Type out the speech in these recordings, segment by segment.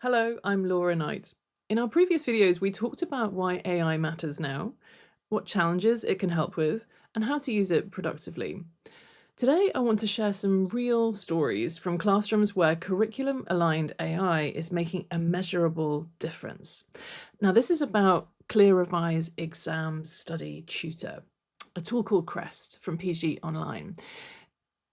Hello, I'm Laura Knight. In our previous videos, we talked about why AI matters now, what challenges it can help with, and how to use it productively. Today, I want to share some real stories from classrooms where curriculum-aligned AI is making a measurable difference. Now, this is about Clear Revise Exam Study Tutor, a tool called Crest from PG Online.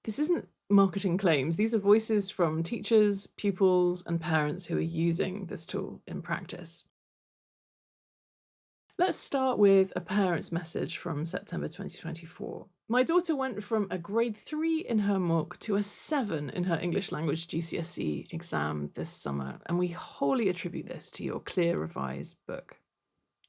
This isn't marketing claims. These are voices from teachers, pupils, and parents who are using this tool in practice. Let's start with a parent's message from September 2024. My daughter went from a grade 3 in her mock to a 7 in her English language GCSE exam this summer, and we wholly attribute this to your Clear Revise book.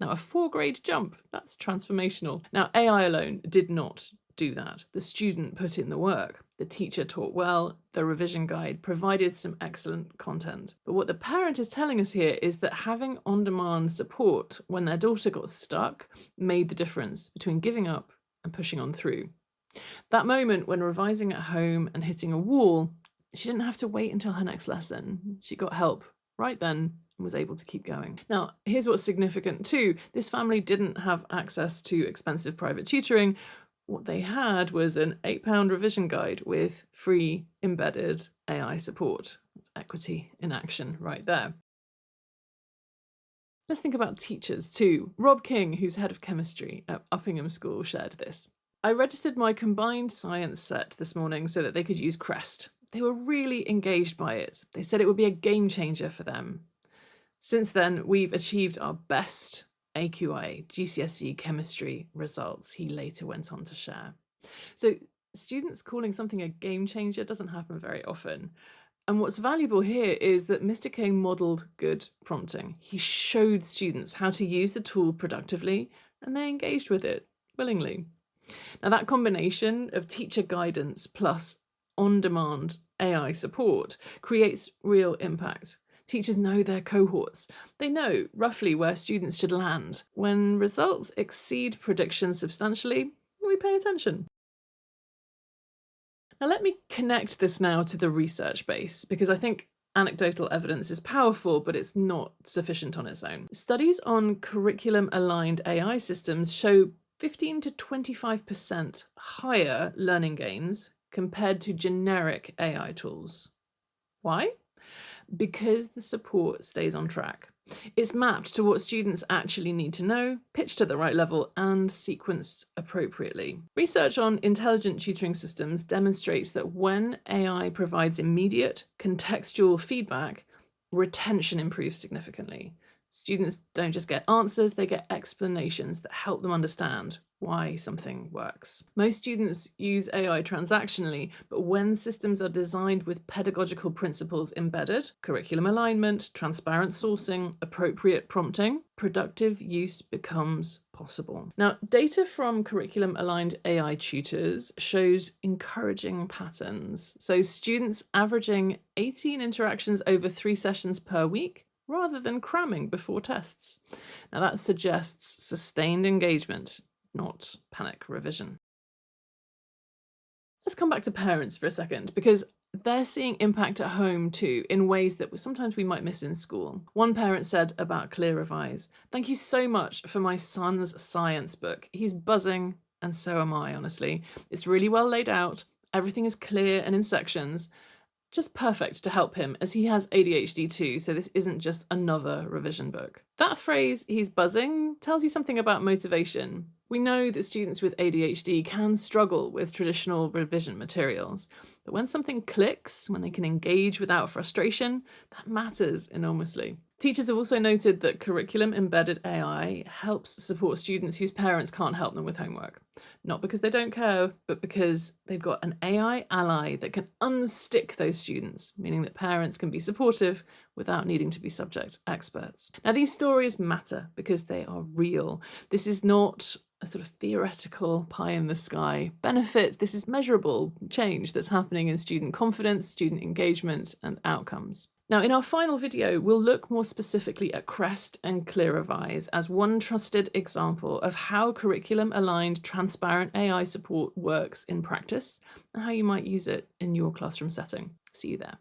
Now, a 4-grade jump, that's transformational. Now, AI alone did not do that. The student put in the work. The teacher taught well. The revision guide provided some excellent content. But what the parent is telling us here is that having on-demand support when their daughter got stuck made the difference between giving up and pushing on through. That moment when revising at home and hitting a wall, she didn't have to wait until her next lesson. She got help right then and was able to keep going. Now, here's what's significant too. This family didn't have access to expensive private tutoring. What they had was an £8 revision guide with free embedded AI support. That's equity in action right there. Let's think about teachers too. Rob King, who's head of chemistry at Uppingham School, shared this. I registered my combined science set this morning so that they could use Crest. They were really engaged by it. They said it would be a game changer for them. Since then, we've achieved our best AQA GCSE chemistry results, he later went on to share. So students calling something a game changer doesn't happen very often. And what's valuable here is that Mr. King modelled good prompting. He showed students how to use the tool productively, and they engaged with it willingly. Now, that combination of teacher guidance plus on-demand AI support creates real impact. Teachers know their cohorts. They know roughly where students should land. When results exceed predictions substantially, we pay attention. Now, let me connect this now to the research base, because I think anecdotal evidence is powerful, but it's not sufficient on its own. Studies on curriculum-aligned AI systems show 15 to 25% higher learning gains compared to generic AI tools. Why? Because the support stays on track. It's mapped to what students actually need to know, pitched at the right level, and sequenced appropriately. Research on intelligent tutoring systems demonstrates that when AI provides immediate, contextual feedback, retention improves significantly. Students don't just get answers, they get explanations that help them understand why something works. Most students use AI transactionally, but when systems are designed with pedagogical principles embedded, curriculum alignment, transparent sourcing, appropriate prompting, productive use becomes possible. Now, data from curriculum-aligned AI tutors shows encouraging patterns. So students averaging 18 interactions over 3 sessions per week, rather than cramming before tests. Now, that suggests sustained engagement, not panic revision. Let's come back to parents for a second, because they're seeing impact at home too, in ways that sometimes we might miss in school. One parent said about Clear Revise, "Thank you so much for my son's science book. He's buzzing, and so am I, honestly. It's really well laid out. Everything is clear and in sections. Just perfect to help him, as he has ADHD too, so this isn't just another revision book." That phrase, "he's buzzing," tells you something about motivation. We know that students with ADHD can struggle with traditional revision materials, but when something clicks, when they can engage without frustration, that matters enormously. Teachers have also noted that curriculum-embedded AI helps support students whose parents can't help them with homework. Not because they don't care, but because they've got an AI ally that can unstick those students, meaning that parents can be supportive without needing to be subject experts. Now, these stories matter because they are real. This is not a sort of theoretical pie-in-the-sky benefit. This is measurable change that's happening in student confidence, student engagement, and outcomes. Now, in our final video, we'll look more specifically at Crest and Clear Revise as one trusted example of how curriculum-aligned, transparent AI support works in practice and how you might use it in your classroom setting. See you there.